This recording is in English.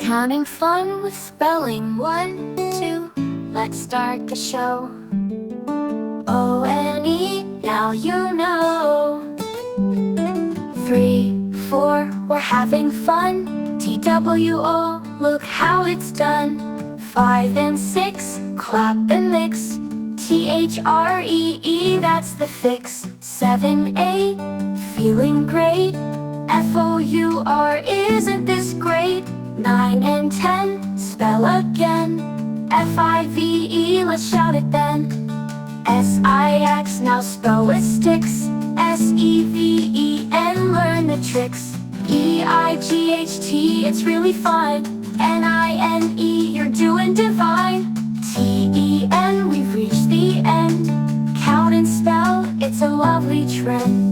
Having fun with spelling. 1, 2, let's start the show. O-N-E, now you know. 3, 4, we're having fun. T-W-O, look how it's done. 5 and 6, clap and mix. T-H-R-E-E, that's the fix. 7, 8, feeling great. F-O-U-R, isn't this great? 9 and 10, spell again. F-I-V-E, let's shout it then. S-I-X, now spell with sticks. S-E-V-E-N, learn the tricks. E-I-G-H-T, it's really fun. N-I-N-E, you're doing divine. T-E-N, we've reached the end. Count and spell, it's a lovely trend.